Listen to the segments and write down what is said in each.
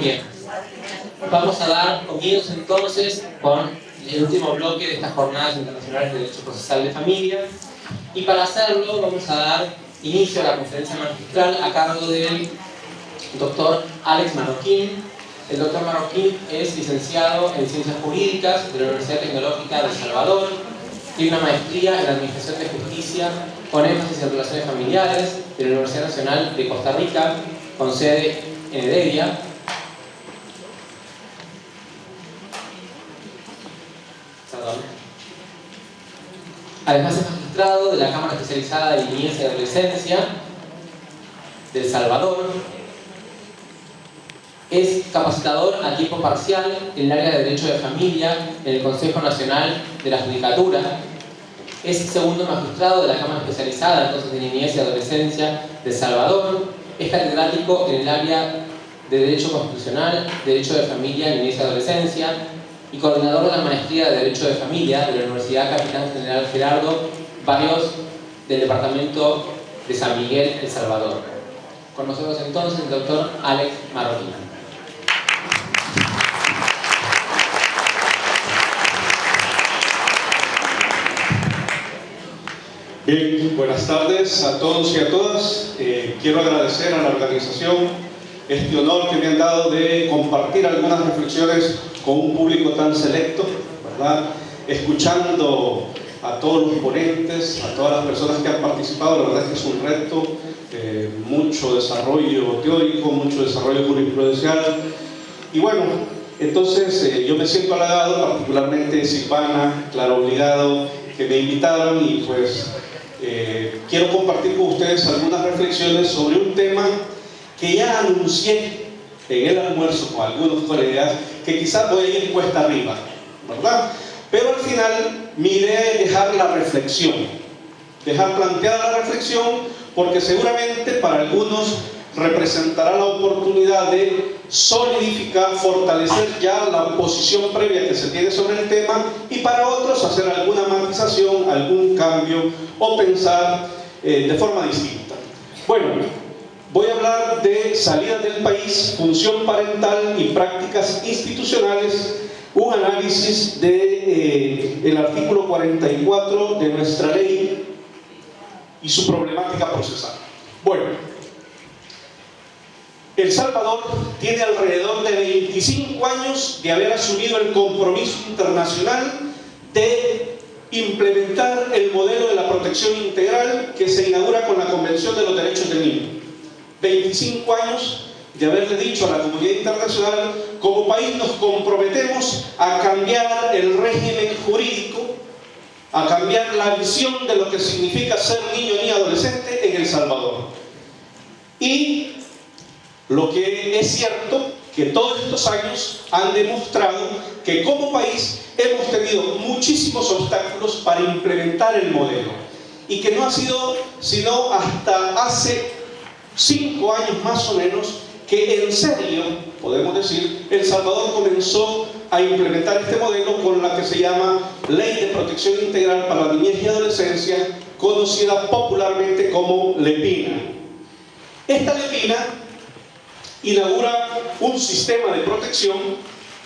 Bien, vamos a dar comienzo entonces con el último bloque de estas jornadas internacionales de Derecho Procesal de Familia, y para hacerlo vamos a dar inicio a la conferencia magistral a cargo del doctor Alex Marroquín. El doctor Marroquín es licenciado en Ciencias Jurídicas de la Universidad Tecnológica de El Salvador, tiene una maestría en Administración de Justicia con énfasis en relaciones familiares de la Universidad Nacional de Costa Rica, con sede en Heredia. Además es magistrado de la Cámara Especializada de Niñez y Adolescencia de El Salvador. Es capacitador a tiempo parcial en el área de Derecho de Familia en el Consejo Nacional de la Judicatura. Es segundo magistrado de la Cámara Especializada entonces de Niñez y Adolescencia de El Salvador. Es catedrático en el área de Derecho Constitucional, Derecho de Familia, Niñez y Adolescencia, y coordinador de la Maestría de Derecho de Familia de la Universidad Capitán General Gerardo Barrios del Departamento de San Miguel, El Salvador. Con nosotros entonces el doctor Alex Marroquín. Bien, buenas tardes a todos y a todas. Quiero agradecer a la organización este honor que me han dado de compartir algunas reflexiones con un público tan selecto, ¿verdad? Escuchando a todos los ponentes, a todas las personas que han participado. La verdad es que es un reto, mucho desarrollo teórico, mucho desarrollo jurisprudencial. Y bueno, entonces yo me siento halagado, particularmente Silvana, Clara Obligado, que me invitaron, y pues quiero compartir con ustedes algunas reflexiones sobre un tema que ya anuncié en el almuerzo con algunos colegas, que quizás voy a ir cuesta arriba, ¿verdad? Pero al final mi idea es dejar la reflexión, dejar planteada la reflexión, porque seguramente para algunos representará la oportunidad de solidificar, fortalecer ya la posición previa que se tiene sobre el tema, y para otros hacer alguna matización, algún cambio o pensar de forma distinta. Bueno, voy a hablar de salida del país, función parental y prácticas institucionales, un análisis del artículo 44 de nuestra ley y su problemática procesal. Bueno, El Salvador tiene alrededor de 25 años de haber asumido el compromiso internacional de implementar el modelo de la protección integral que se inaugura con la Convención de los Derechos del Niño. 25 años de haberle dicho a la comunidad internacional: como país nos comprometemos a cambiar el régimen jurídico, a cambiar la visión de lo que significa ser niño ni adolescente en El Salvador. Y lo que es cierto, que todos estos años han demostrado que como país hemos tenido muchísimos obstáculos para implementar el modelo, y que no ha sido sino hasta hace 5 años más o menos que en serio, podemos decir, El Salvador comenzó a implementar este modelo con la que se llama Ley de Protección Integral para la Niñez y Adolescencia, conocida popularmente como LEPINA. Esta LEPINA inaugura un sistema de protección,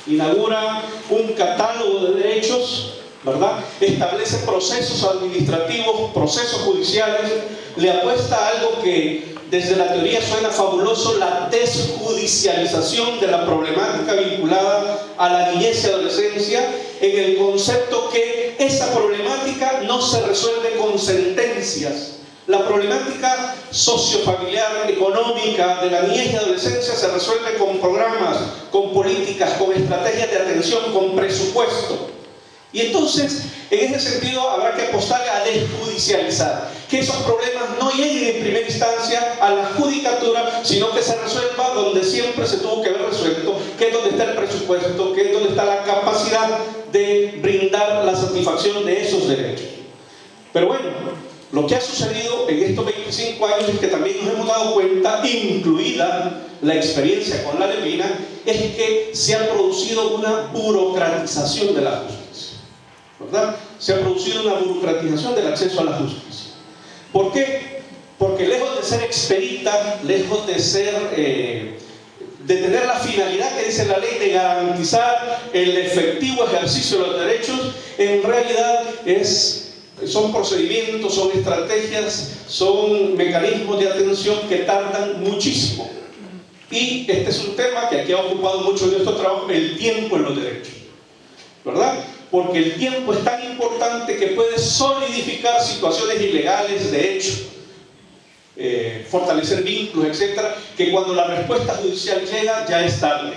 inaugura un catálogo de derechos, ¿verdad? Establece procesos administrativos, procesos judiciales, le apuesta a algo que desde la teoría suena fabuloso: la desjudicialización de la problemática vinculada a la niñez y adolescencia, en el concepto que esa problemática no se resuelve con sentencias. La problemática sociofamiliar, económica de la niñez y adolescencia se resuelve con programas, con políticas, con estrategias de atención, con presupuesto. Y entonces, en ese sentido, habrá que apostar a desjudicializar, que esos problemas no lleguen en primera instancia a la judicatura, sino que se resuelva donde siempre se tuvo que haber resuelto, que es donde está el presupuesto, que es donde está la capacidad de brindar la satisfacción de esos derechos. Pero bueno, lo que ha sucedido en estos 25 años es que también nos hemos dado cuenta, incluida la experiencia con la LEPINA, es que se ha producido una burocratización de la justicia, ¿verdad? Se ha producido una burocratización del acceso a la justicia. ¿Por qué? Porque lejos de ser expedita, lejos de ser de tener la finalidad que dice la ley de garantizar el efectivo ejercicio de los derechos, en realidad son procedimientos, son estrategias, son mecanismos de atención que tardan muchísimo. Y este es un tema que aquí ha ocupado mucho de nuestro trabajo, el tiempo en los derechos, ¿verdad? Porque el tiempo es tan importante que puede solidificar situaciones ilegales, de hecho, fortalecer vínculos, etcétera, que cuando la respuesta judicial llega ya es tarde.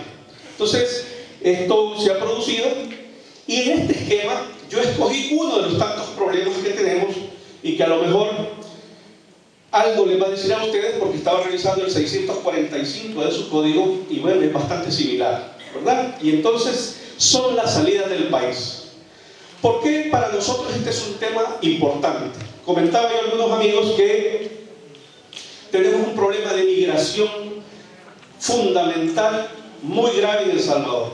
Entonces, esto se ha producido, y en este esquema yo escogí uno de los tantos problemas que tenemos y que a lo mejor algo les va a decir a ustedes, porque estaba revisando el 645 de su código y bueno, es bastante similar, ¿verdad? Y entonces son las salidas del país. ¿Por qué para nosotros este es un tema importante? Comentaba yo a algunos amigos que tenemos un problema de migración fundamental muy grave en El Salvador.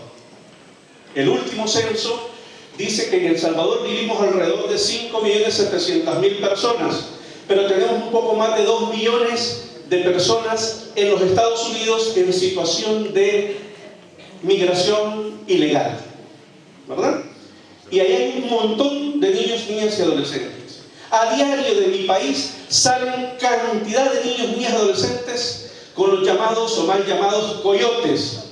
El último censo dice que en El Salvador vivimos alrededor de 5.700.000 personas, pero tenemos un poco más de 2 millones de personas en los Estados Unidos en situación de migración ilegal, ¿verdad? Y ahí hay un montón de niños, niñas y adolescentes. A diario de mi país salen cantidad de niños, niñas y adolescentes con los llamados o mal llamados coyotes.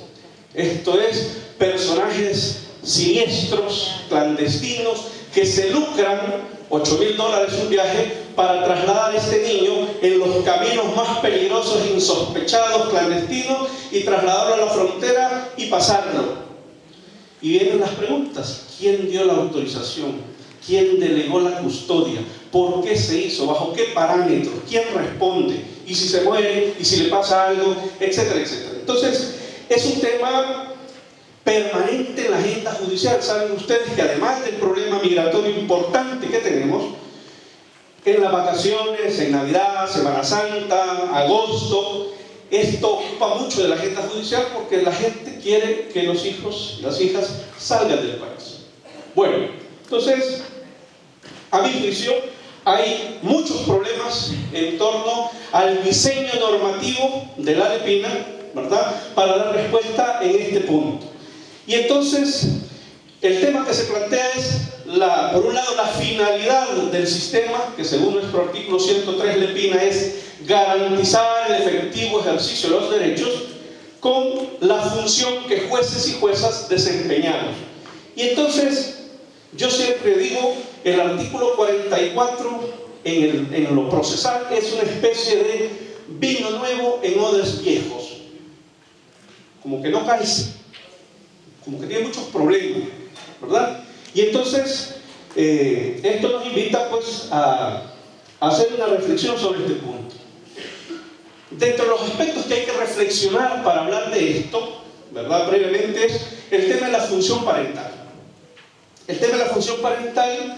Esto es, personajes siniestros, clandestinos, que se lucran $8.000 un viaje para trasladar a este niño en los caminos más peligrosos, insospechados, clandestinos, y trasladarlo a la frontera y pasarlo. Y vienen las preguntas: ¿quién dio la autorización? ¿Quién delegó la custodia? ¿Por qué se hizo? ¿Bajo qué parámetros? ¿Quién responde? ¿Y si se muere? ¿Y si le pasa algo? Etcétera, etcétera. Entonces, es un tema permanente en la agenda judicial. Saben ustedes que además del problema migratorio importante que tenemos, en las vacaciones, en Navidad, Semana Santa, agosto, esto ocupa mucho de la agenda judicial porque la gente quiere que los hijos y las hijas salgan del país. Bueno, entonces, a mi juicio, hay muchos problemas en torno al diseño normativo de la LEPINA, ¿verdad?, para dar respuesta en este punto. Y entonces, el tema que se plantea es, por un lado, la finalidad del sistema, que según nuestro artículo 103 LEPINA es garantizar el efectivo ejercicio de los derechos, con la función que jueces y juezas desempeñamos. Y entonces, yo siempre digo, el artículo 44 en lo procesal es una especie de vino nuevo en odres viejos. Como que no calza, como que tiene muchos problemas, ¿verdad? Y entonces, esto nos invita pues a hacer una reflexión sobre este punto. Dentro de los aspectos que hay que reflexionar para hablar de esto, ¿verdad?, brevemente, es el tema de la función parental. El tema de la función parental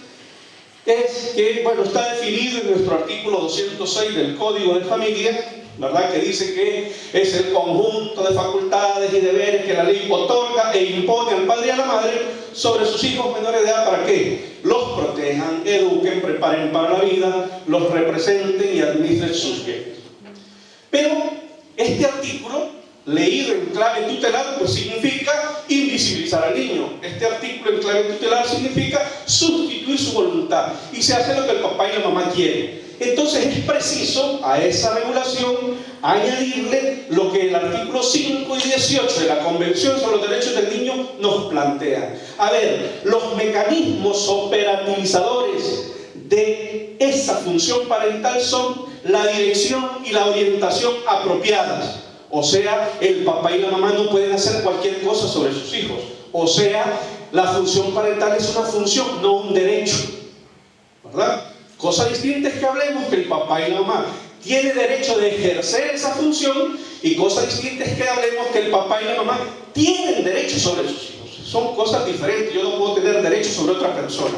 es que, bueno, está definido en nuestro artículo 206 del Código de Familia, ¿verdad?, que dice que es el conjunto de facultades y deberes que la ley otorga e impone al padre y a la madre sobre sus hijos menores de edad para que los protejan, eduquen, preparen para la vida, los representen y administren sus bienes. Pero este artículo, leído en clave tutelar, pues significa invisibilizar al niño. Este artículo en clave tutelar significa sustituir su voluntad y se hace lo que el papá y la mamá quieren. Entonces es preciso a esa regulación añadirle lo que el artículo 5 y 18 de la Convención sobre los Derechos del Niño nos plantea. A ver, los mecanismos operativizadores de esa función parental son la dirección y la orientación apropiadas. O sea, el papá y la mamá no pueden hacer cualquier cosa sobre sus hijos. O sea, la función parental es una función, no un derecho, ¿verdad? Cosa distinta es que hablemos que el papá y la mamá tienen derecho de ejercer esa función, y cosa distinta es que hablemos que el papá y la mamá tienen derecho sobre sus hijos. Son cosas diferentes. Yo no puedo tener derecho sobre otra persona,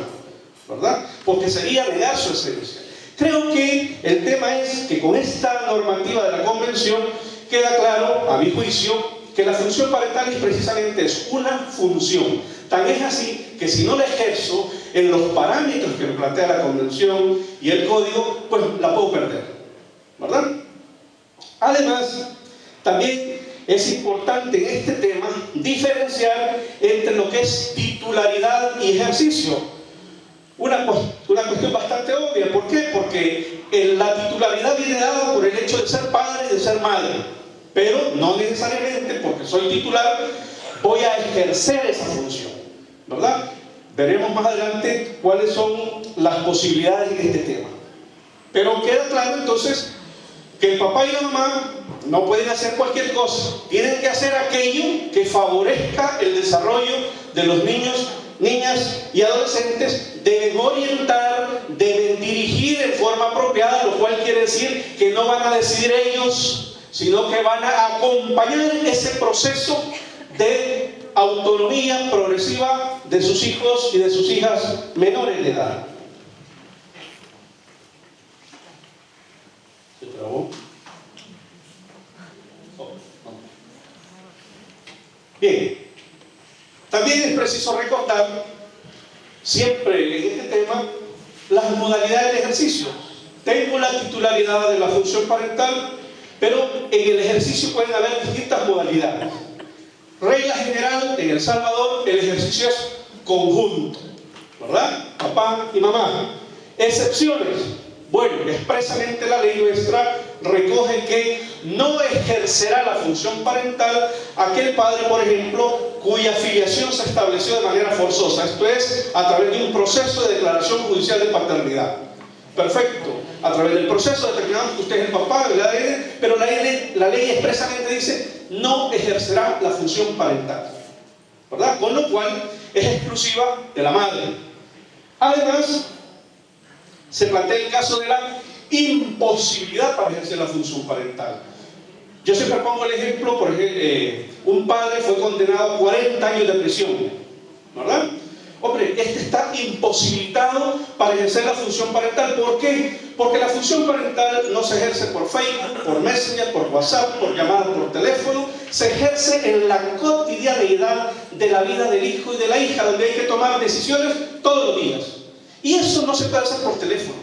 ¿verdad?, porque sería negar su esencia. Creo que el tema es que con esta normativa de la Convención queda claro, a mi juicio, que la función parental es precisamente eso, una función. Tan es así que si no la ejerzo en los parámetros que me plantea la Convención y el Código, pues la puedo perder, ¿verdad? Además, también es importante en este tema diferenciar entre lo que es titularidad y ejercicio. Una cuestión bastante obvia. ¿Por qué? Porque la titularidad viene dada por el hecho de ser padre y de ser madre, pero no necesariamente porque soy titular voy a ejercer esa función, ¿verdad? Veremos más adelante cuáles son las posibilidades en este tema. Pero queda claro entonces que el papá y la mamá no pueden hacer cualquier cosa, tienen que hacer aquello que favorezca el desarrollo de los niños, niñas y adolescentes, deben orientar, deben dirigir en forma apropiada, lo cual quiere decir que no van a decidir ellos, sino que van a acompañar ese proceso de autonomía progresiva de sus hijos y de sus hijas menores de edad. ¿Se trabó? Bien, también es preciso recordar siempre en este tema las modalidades de ejercicio. Tengo la titularidad de la función parental, pero en el ejercicio pueden haber distintas modalidades. Regla general, en El Salvador el ejercicio es conjunto, ¿verdad? Papá y mamá. Excepciones. Bueno, expresamente la ley nuestra recoge que no ejercerá la función parental aquel padre, por ejemplo, cuya filiación se estableció de manera forzosa, esto es, a través de un proceso de declaración judicial de paternidad. Perfecto, a través del proceso determinamos que usted es el papá del ADN, pero la ley expresamente dice no ejercerá la función parental, ¿verdad? Con lo cual es exclusiva de la madre. Además, se plantea el caso de la imposibilidad para ejercer la función parental. Yo siempre pongo el ejemplo, por ejemplo, un padre fue condenado a 40 años de prisión, ¿verdad? Hombre, este está imposibilitado para ejercer la función parental. ¿Por qué? Porque la función parental no se ejerce por Facebook, por Messenger, por WhatsApp, por llamada por teléfono, se ejerce en la cotidianeidad de la vida del hijo y de la hija, donde hay que tomar decisiones todos los días. Y eso no se puede hacer por teléfono.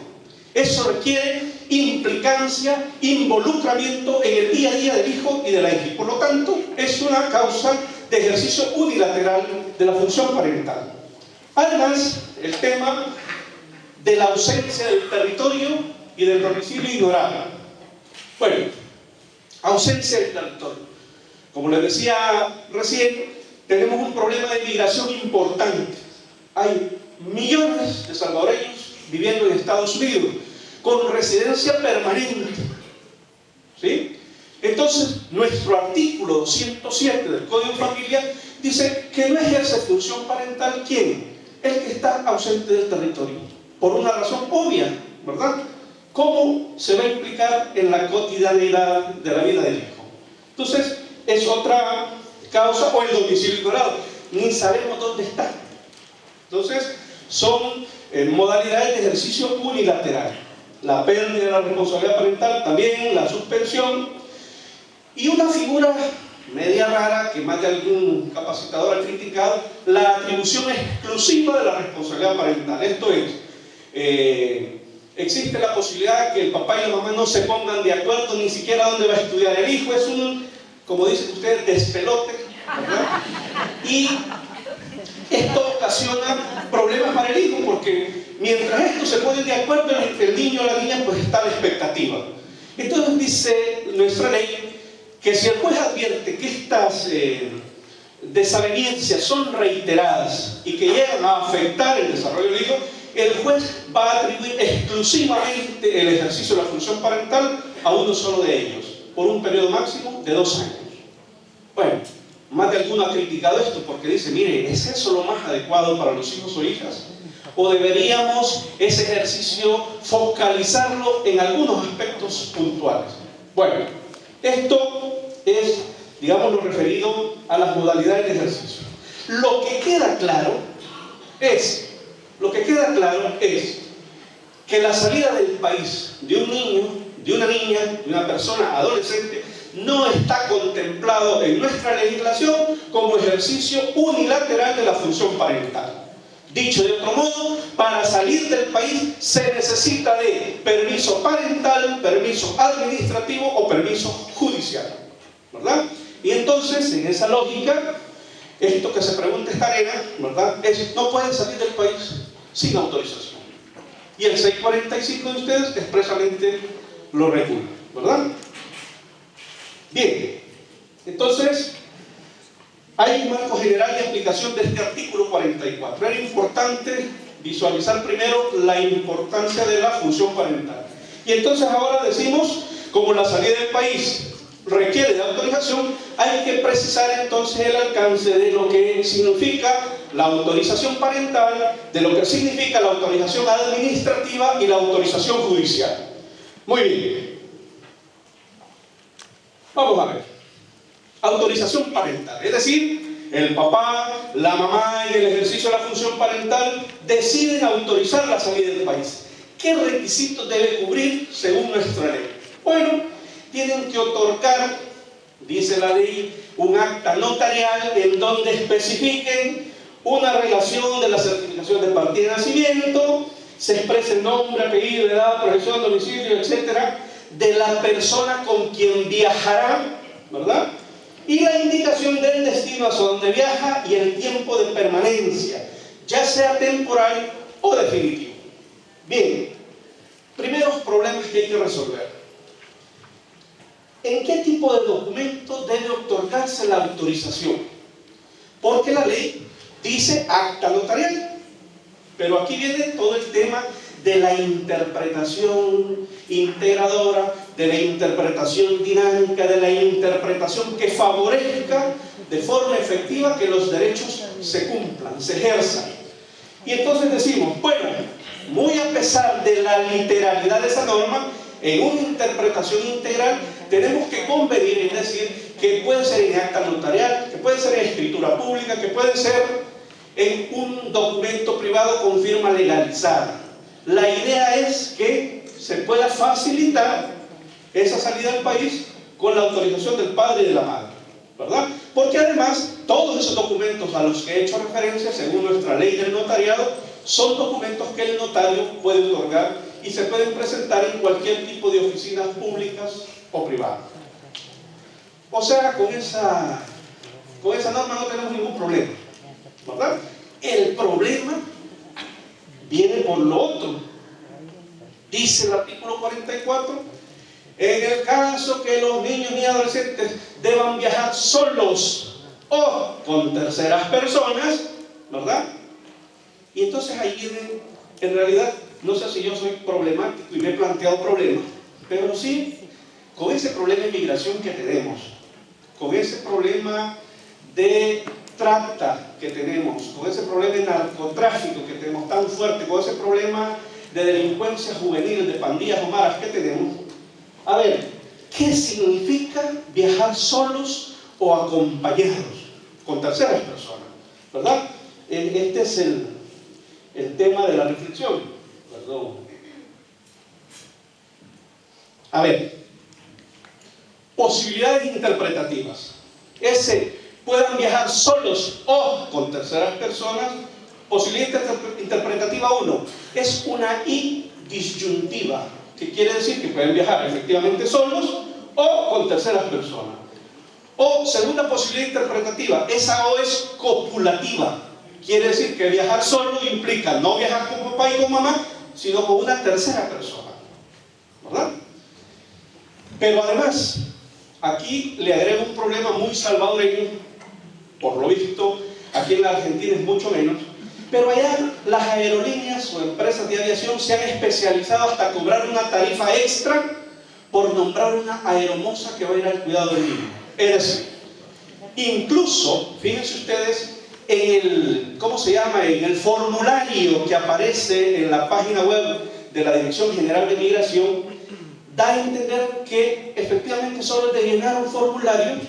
Eso requiere implicancia, involucramiento en el día a día del hijo y de la hija. Y por lo tanto, es una causa de ejercicio unilateral de la función parental. Además, el tema de la ausencia del territorio y del domicilio ignorado. Bueno, ausencia del territorio. Como les decía recién, tenemos un problema de migración importante. Hay millones de salvadoreños viviendo en Estados Unidos con residencia permanente, ¿sí? Entonces, nuestro artículo 207 del Código de Familia dice que no ejerce función parental ¿quién? El que está ausente del territorio, por una razón obvia, ¿verdad? ¿Cómo se va a implicar en la cotidianidad de la vida del hijo? Entonces, es otra causa, o el domicilio ignorado, ni sabemos dónde está. Entonces, son modalidades de ejercicio unilateral. La pérdida de la responsabilidad parental, también la suspensión, y una figura media rara que más de algún capacitador ha criticado, la atribución exclusiva de la responsabilidad parental. Esto es, existe la posibilidad que el papá y la mamá no se pongan de acuerdo ni siquiera dónde va a estudiar el hijo. Es un, como dicen ustedes, despelote, ¿verdad? Y esto ocasiona problemas para el hijo, porque mientras estos se ponen de acuerdo, el niño o la niña pues está a la expectativa. Entonces dice nuestra ley que si el juez advierte que estas desavenencias son reiteradas y que llegan a afectar el desarrollo del hijo, el juez va a atribuir exclusivamente el ejercicio de la función parental a uno solo de ellos, por un periodo máximo de 2 años. Bueno, más de alguno ha criticado esto porque dice, mire, ¿es eso lo más adecuado para los hijos o hijas? ¿O deberíamos ese ejercicio focalizarlo en algunos aspectos puntuales? Bueno, esto es, digamos, lo referido a las modalidades de ejercicio. Lo que queda claro es que la salida del país de un niño, de una niña, de una persona adolescente, no está contemplado en nuestra legislación como ejercicio unilateral de la función parental. Dicho de otro modo, para salir del país se necesita de permiso parental, permiso administrativo o permiso judicial, ¿verdad? Y entonces, en esa lógica, esto que se pregunta esta arena, ¿verdad?, es: no pueden salir del país sin autorización. Y el 645 de ustedes expresamente lo regula, ¿verdad? Bien, entonces hay un marco general de aplicación de este artículo 44. Era importante visualizar primero la importancia de la función parental. Y entonces ahora decimos, como la salida del país requiere de autorización, hay que precisar entonces el alcance de lo que significa la autorización parental, de lo que significa la autorización administrativa y la autorización judicial. Muy bien. Vamos a ver. Autorización parental, es decir, el papá, la mamá, en el ejercicio de la función parental deciden autorizar la salida del país. ¿Qué requisitos debe cubrir según nuestra ley? Bueno, tienen que otorgar, dice la ley, un acta notarial en donde especifiquen una relación de la certificación de partida de nacimiento, se exprese el nombre, apellido, edad, profesión, domicilio, etcétera, de la persona con quien viajará, ¿verdad?, y la indicación del destino hacia donde viaja y el tiempo de permanencia, ya sea temporal o definitivo. Bien, primeros problemas que hay que resolver. ¿En qué tipo de documento debe otorgarse la autorización? Porque la ley dice acta notarial, pero aquí viene todo el tema de la interpretación integradora, de la interpretación dinámica, de la interpretación que favorezca de forma efectiva que los derechos se cumplan, se ejerzan. Y entonces decimos, bueno, muy a pesar de la literalidad de esa norma, en una interpretación integral tenemos que convenir en decir que puede ser en acta notarial, que puede ser en escritura pública, que puede ser en un documento privado con firma legalizada. La idea es que se pueda facilitar esa salida del país con la autorización del padre y de la madre, ¿verdad? Porque además todos esos documentos a los que he hecho referencia, según nuestra ley del notariado, son documentos que el notario puede otorgar y se pueden presentar en cualquier tipo de oficinas públicas o privadas. O sea, con esa norma no tenemos ningún problema, ¿verdad? El problema viene por lo otro. Dice el artículo 44, en el caso que los niños y adolescentes deban viajar solos o con terceras personas, ¿verdad? Y entonces ahí viene, en realidad, no sé si yo soy problemático y me he planteado problemas, pero sí, con ese problema de migración que tenemos, con ese problema de trata que tenemos, con ese problema de narcotráfico que tenemos tan fuerte, con ese problema de delincuencia juvenil, de pandillas o maras que tenemos, a ver, ¿qué significa viajar solos o acompañados con terceras personas? ¿Verdad? Este es el tema de la reflexión. Perdón. A ver, posibilidades interpretativas. Puedan viajar solos o con terceras personas. Posibilidad interpretativa 1 es una I disyuntiva, que quiere decir que pueden viajar efectivamente solos o con terceras personas. O segunda posibilidad interpretativa, esa O es copulativa, quiere decir que viajar solo implica no viajar con papá y con mamá, sino con una tercera persona, ¿verdad? Pero además, aquí le agrego un problema muy salvadoreño, por lo visto, aquí en la Argentina es mucho menos, pero allá las aerolíneas o empresas de aviación se han especializado hasta cobrar una tarifa extra por nombrar una aeromoza que va a ir al cuidado del niño. Es decir, incluso, fíjense ustedes, ¿cómo se llama? En el formulario que aparece en la página web de la Dirección General de Migración, da a entender que efectivamente solo es de llenar un formulario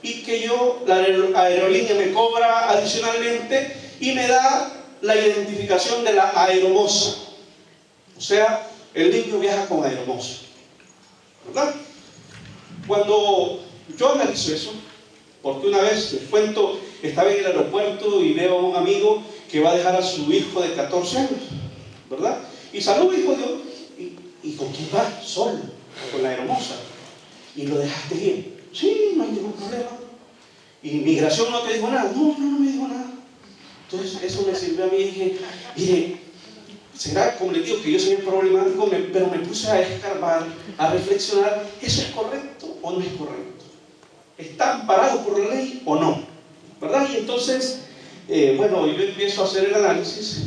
y que la aerolínea me cobra adicionalmente y me da la identificación de la aeromoza. O sea, el niño viaja con aeromoza, ¿verdad? Cuando yo analizo eso, porque una vez, les cuento, estaba en el aeropuerto y veo a un amigo que va a dejar a su hijo de 14 años, ¿verdad? Y saludo, hijo, ¿y con quién va? Solo, con la aeromoza. ¿Y lo dejaste ir? Sí, no hay ningún problema. ¿Y migración no te dijo nada? No, no me dijo nada. Entonces eso me sirvió a mí y dije, mire, será como les digo que yo soy problemático, pero me puse a escarbar, a reflexionar, ¿eso es correcto o no es correcto? ¿Está amparado por la ley o no? ¿Verdad? Y entonces, bueno, yo empiezo a hacer el análisis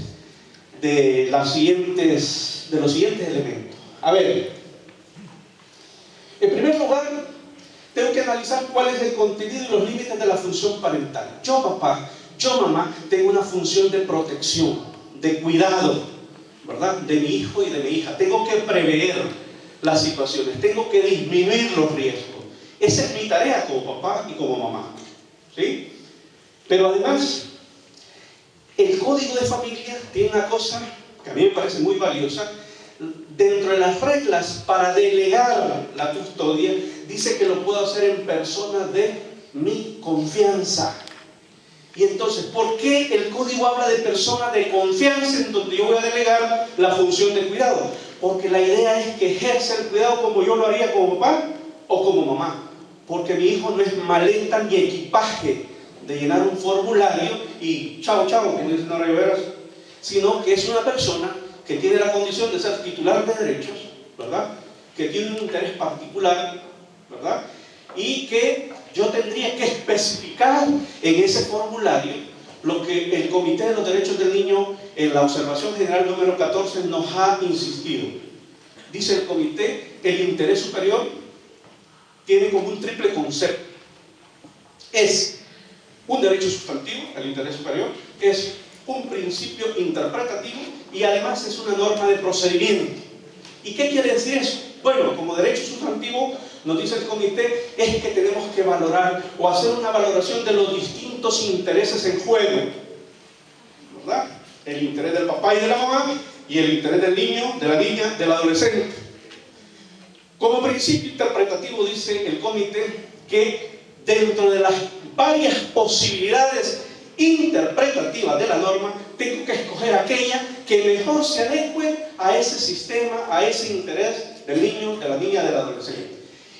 de los siguientes elementos. A ver, en primer lugar, tengo que analizar cuál es el contenido y los límites de la función parental. Yo, papá, yo, mamá, tengo una función de protección, de cuidado, ¿verdad? De mi hijo y de mi hija. Tengo que prever las situaciones, tengo que disminuir los riesgos. Esa es mi tarea como papá y como mamá, ¿sí? Pero además, el código de familia tiene una cosa que a mí me parece muy valiosa. Dentro de las reglas para delegar la custodia, dice que lo puedo hacer en personas de mi confianza. Y entonces, ¿por qué el código habla de personas de confianza en donde yo voy a delegar la función de cuidado? Porque la idea es que ejerza el cuidado como yo lo haría como papá o como mamá. Porque mi hijo no es maleta ni equipaje de llenar un formulario y chao, chao, como dice Nora Lloveras, sino que es una persona que tiene la condición de ser titular de derechos, ¿verdad? Que tiene un interés particular, ¿verdad? Y que yo tendría que especificar en ese formulario lo que el Comité de los Derechos del Niño en la observación general número 14 nos ha insistido. Dice el comité, el interés superior tiene como un triple concepto. Es un derecho sustantivo, el interés superior, es un principio interpretativo y además es una norma de procedimiento. ¿Y qué quiere decir eso? Bueno, como derecho sustantivo, nos dice el comité, es que tenemos que valorar o hacer una valoración de los distintos intereses en juego, ¿verdad? El interés del papá y de la mamá y el interés del niño, de la niña, del adolescente. Como principio interpretativo dice el comité que dentro de las varias posibilidades interpretativas de la norma, tengo que escoger aquella que mejor se adecue a ese sistema, a ese interés del niño, de la niña, del adolescente.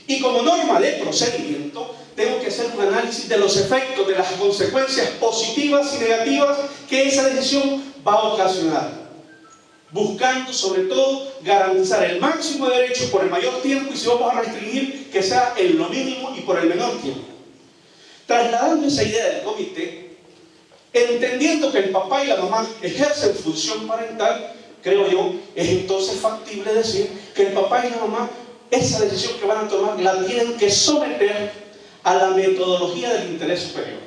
Y como norma de procedimiento, tengo que hacer un análisis de los efectos, de las consecuencias positivas y negativas que esa decisión va a ocasionar, buscando sobre todo garantizar el máximo de derechos por el mayor tiempo y si vamos a restringir que sea en lo mínimo y por el menor tiempo. Trasladando esa idea del comité, entendiendo que el papá y la mamá ejercen función parental, creo yo, es entonces factible decir que el papá y la mamá, esa decisión que van a tomar, la tienen que someter a la metodología del interés superior.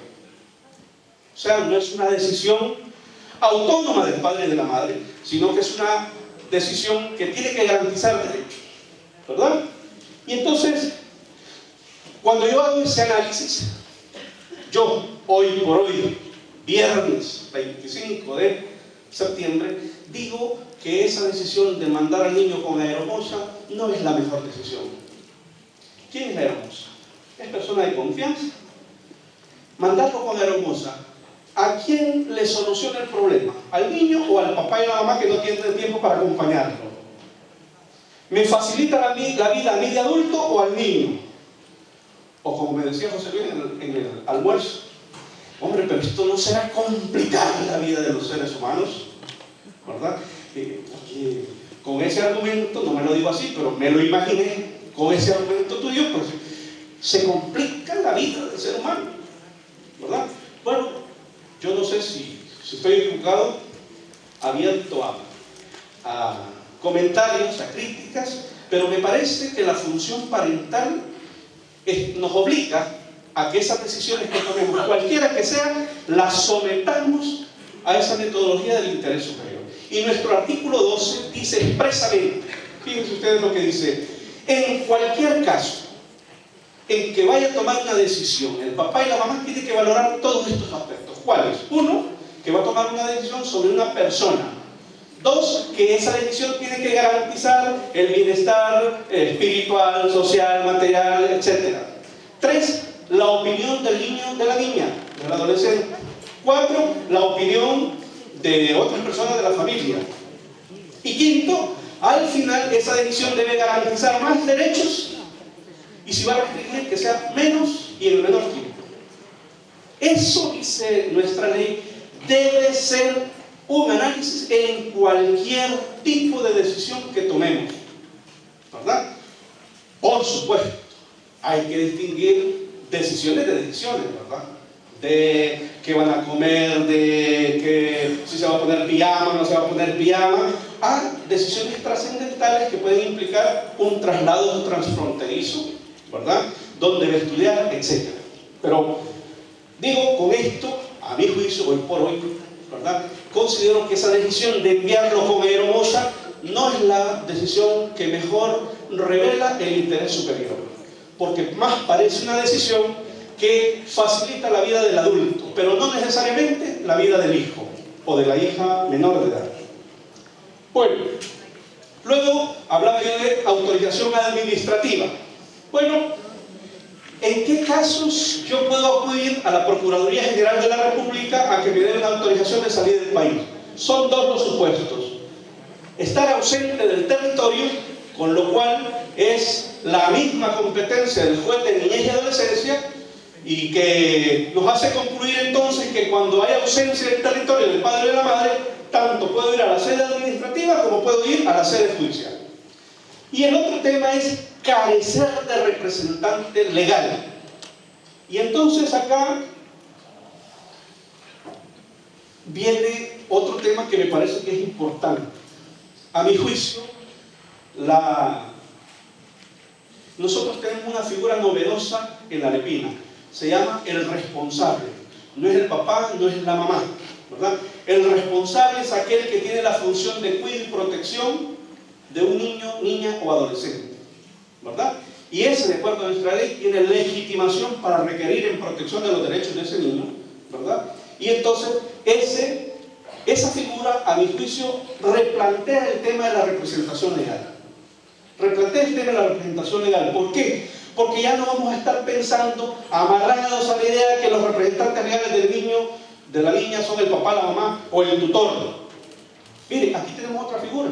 O sea, no es una decisión autónoma del padre y de la madre, sino que es una decisión que tiene que garantizar derechos, ¿verdad? Y entonces, cuando yo hago ese análisis, yo, hoy por hoy, viernes 25 de septiembre, digo que esa decisión de mandar al niño con aeromoza no es la mejor decisión. ¿Quién es aeromoza? Es persona de confianza. Mandarlo con aeromoza, ¿a quién le soluciona el problema? ¿Al niño o al papá y la mamá que no tienen tiempo para acompañarlo? ¿Me facilita la vida a mí de adulto o al niño? O como me decía José Luis en el almuerzo, hombre, pero esto no será complicar la vida de los seres humanos, ¿verdad? Porque con ese argumento, no me lo digo así, pero me lo imaginé, con ese argumento tuyo, pues se complica la vida del ser humano, ¿verdad? Bueno, yo no sé si estoy equivocado, abierto a comentarios, a críticas, pero me parece que la función parental nos obliga a que esas decisiones que tomemos, cualquiera que sean, las sometamos a esa metodología del interés superior. Y nuestro artículo 12 dice expresamente, fíjense ustedes lo que dice, en cualquier caso en que vaya a tomar una decisión, el papá y la mamá tienen que valorar todos estos aspectos. ¿Cuáles? Uno, que va a tomar una decisión sobre una persona. Dos, que esa decisión tiene que garantizar el bienestar espiritual, social, material, etc. Tres, la opinión del niño, de la niña, del adolescente. Cuatro, la opinión de otras personas de la familia. Y quinto, al final esa decisión debe garantizar más derechos y si va a restringir que sea menos y en el menor tiempo. Eso, dice nuestra ley, debe ser un análisis en cualquier tipo de decisión que tomemos, ¿verdad? Por supuesto, hay que distinguir decisiones de decisiones, ¿verdad? De qué van a comer, de que si se va a poner pijama o no se va a poner pijama, a decisiones trascendentales que pueden implicar un traslado transfronterizo, ¿verdad? Dónde va a estudiar, etc. Pero digo, con esto, a mi juicio, hoy por hoy, ¿verdad?, considero que esa decisión de enviarlo con Aeromoza no es la decisión que mejor revela el interés superior, porque más parece una decisión que facilita la vida del adulto, pero no necesariamente la vida del hijo o de la hija menor de edad. Bueno, luego hablaba yo de autorización administrativa. Bueno, ¿en qué casos yo puedo acudir a la Procuraduría General de la República a que me den una autorización de salir del país? Son dos los supuestos: estar ausente del territorio, con lo cual es la misma competencia del juez de niñez y adolescencia, y que nos hace concluir entonces que cuando hay ausencia del territorio del padre y de la madre, tanto puedo ir a la sede administrativa como puedo ir a la sede judicial. Y el otro tema es carecer de representante legal. Y entonces acá viene otro tema que me parece que es importante. A mi juicio, nosotros tenemos una figura novedosa en la Arepina. Se llama el responsable. No es el papá, no es la mamá, ¿verdad? El responsable es aquel que tiene la función de cuidado y protección de un niño, niña o adolescente, ¿verdad? Y ese, de acuerdo a nuestra ley, tiene legitimación para requerir en protección de los derechos de ese niño, ¿verdad? Y entonces esa figura, a mi juicio, replantea el tema de la representación legal. Replantea el tema de la representación legal. ¿Por qué? Porque ya no vamos a estar pensando amarrados a la idea de que los representantes legales del niño, de la niña, son el papá, la mamá o el tutor. Mire, aquí tenemos otra figura.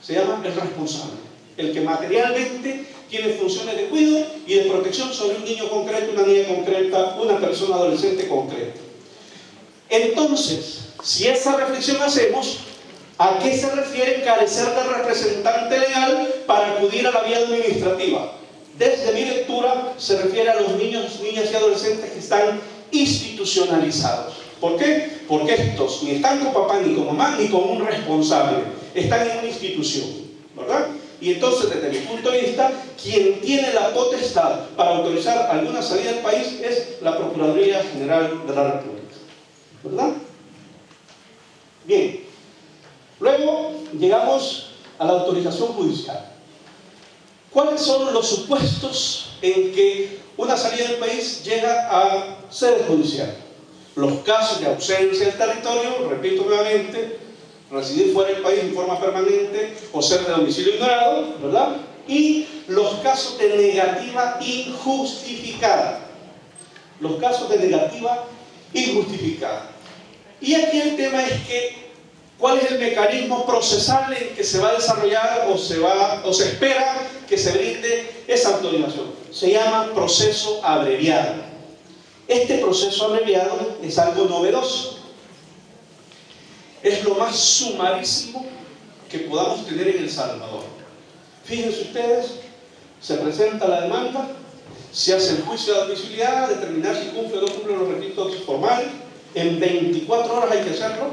Se llama el responsable, el que materialmente tiene funciones de cuidado y de protección sobre un niño concreto, una niña concreta, una persona adolescente concreta. Entonces, si esa reflexión hacemos, ¿a qué se refiere carecer de representante legal para acudir a la vía administrativa? Desde mi lectura se refiere a los niños, niñas y adolescentes que están institucionalizados. ¿Por qué? Porque estos ni están con papá, ni con mamá, ni con un responsable. Están en una institución, ¿verdad? Y entonces, desde mi punto de vista, quien tiene la potestad para autorizar alguna salida del país es la Procuraduría General de la República, ¿verdad? Bien. Luego llegamos a la autorización judicial. ¿Cuáles son los supuestos en que una salida del país llega a sede judicial? Los casos de ausencia del territorio, repito nuevamente, residir fuera del país en forma permanente o ser de domicilio ignorado, ¿verdad? Y los casos de negativa injustificada. Los casos de negativa injustificada. Y aquí el tema es que ¿cuál es el mecanismo procesal en que se va a desarrollar o se espera que se brinde esa autorización? Se llama proceso abreviado. Este proceso abreviado es algo novedoso. Es lo más sumarísimo que podamos tener en El Salvador. Fíjense ustedes, se presenta la demanda, se hace el juicio de admisibilidad, determinar si cumple o no cumple los requisitos formales. En 24 horas hay que hacerlo,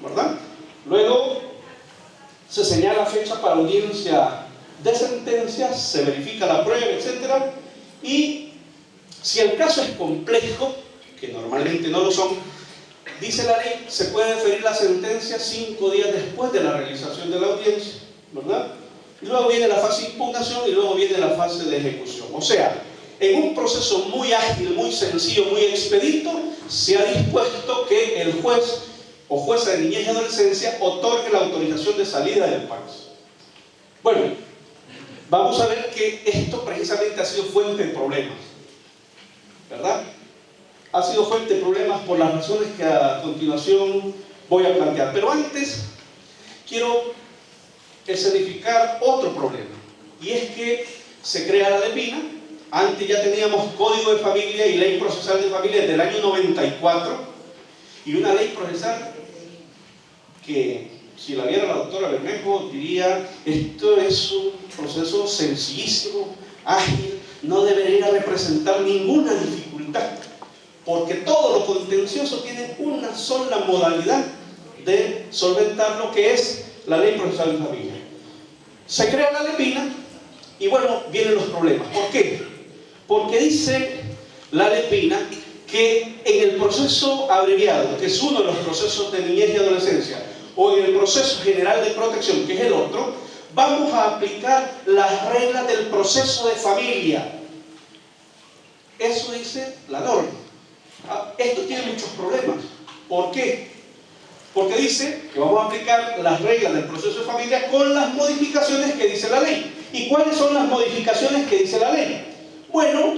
¿verdad? Luego se señala fecha para audiencia de sentencias, se verifica la prueba, etc. Y si el caso es complejo, que normalmente no lo son, dice la ley, se puede deferir la sentencia 5 días después de la realización de la audiencia, ¿verdad? Y luego viene la fase de impugnación y luego viene la fase de ejecución. O sea, en un proceso muy ágil, muy sencillo, muy expedito, se ha dispuesto que el juez o jueza de niñez y adolescencia otorgue la autorización de salida del país. Bueno, vamos a ver que esto precisamente ha sido fuente de problemas, ¿verdad? Ha sido fuente de problemas por las razones que a continuación voy a plantear. Pero antes quiero escenificar otro problema, y es que se crea la Arepina Antes ya teníamos Código de Familia y Ley Procesal de Familia del año 94, y una ley procesal que, si la viera la doctora Bermejo, diría: esto es un proceso sencillísimo, ágil, no debería representar ninguna dificultad, porque todo lo contencioso tiene una sola modalidad de solventar, lo que es la Ley Procesal de Familia. Se crea la LEPINA y bueno, vienen los problemas. ¿Por qué? Porque dice la LEPINA que en el proceso abreviado, que es uno de los procesos de niñez y adolescencia, o en el proceso general de protección, que es el otro, vamos a aplicar las reglas del proceso de familia. Eso dice la norma. Esto tiene muchos problemas. ¿Por qué? Porque dice que vamos a aplicar las reglas del proceso de familia con las modificaciones que dice la ley. ¿Y cuáles son las modificaciones que dice la ley? Bueno,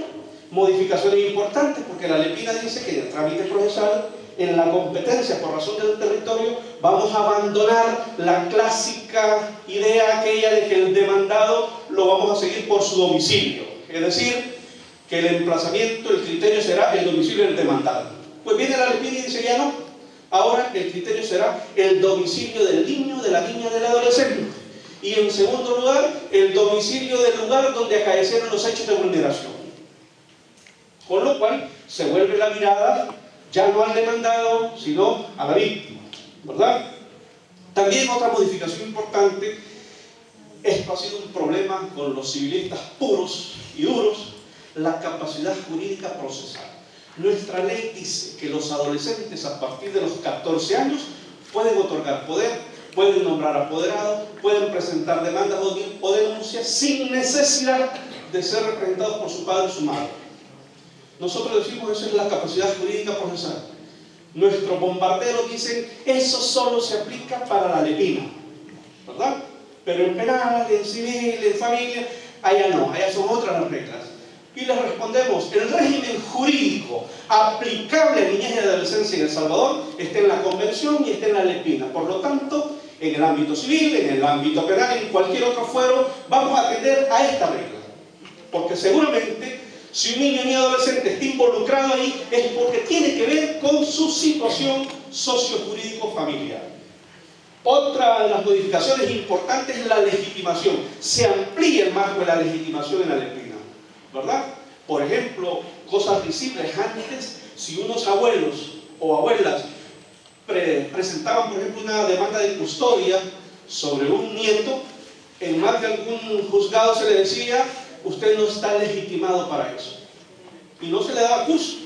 modificaciones importantes, porque la LEPINA dice que en el trámite procesal, en la competencia por razón del territorio, vamos a abandonar la clásica idea aquella de que el demandado lo vamos a seguir por su domicilio. Es decir, que el emplazamiento, el criterio será el domicilio del demandado. Pues viene la LEPINA y dice: ya no. Ahora el criterio será el domicilio del niño, de la niña, del adolescente. Y en segundo lugar, el domicilio del lugar donde acaecieron los hechos de vulneración. Con lo cual se vuelve la mirada ya no al demandado, sino a la víctima, ¿verdad? También otra modificación importante, esto ha sido un problema con los civilistas puros y duros, la capacidad jurídica procesal. Nuestra ley dice que los adolescentes a partir de los 14 años pueden otorgar poder, pueden nombrar apoderados, pueden presentar demandas o denuncias sin necesidad de ser representados por su padre o su madre. Nosotros decimos: esa es la capacidad jurídica procesal. Nuestros bombarderos dicen: eso solo se aplica para la LEPINA, ¿verdad? Pero en penal, en civil, en familia, allá no, allá son otras las reglas. Y les respondemos: el régimen jurídico aplicable a niñez y adolescencia en El Salvador está en la Convención y está en la LEPINA. Por lo tanto, en el ámbito civil, en el ámbito penal, en cualquier otro fuero, vamos a atender a esta regla. Porque seguramente, si un niño y adolescente está involucrado ahí, es porque tiene que ver con su situación sociojurídico familiar. Otra de las modificaciones importantes es la legitimación. Se amplía el marco de la legitimación en la LEPINA, ¿verdad? Por ejemplo, cosas visibles. Antes, si unos abuelos o abuelas presentaban, por ejemplo, una demanda de custodia sobre un nieto, en más de algún juzgado se le decía: usted no está legitimado para eso, y no se le daba curso.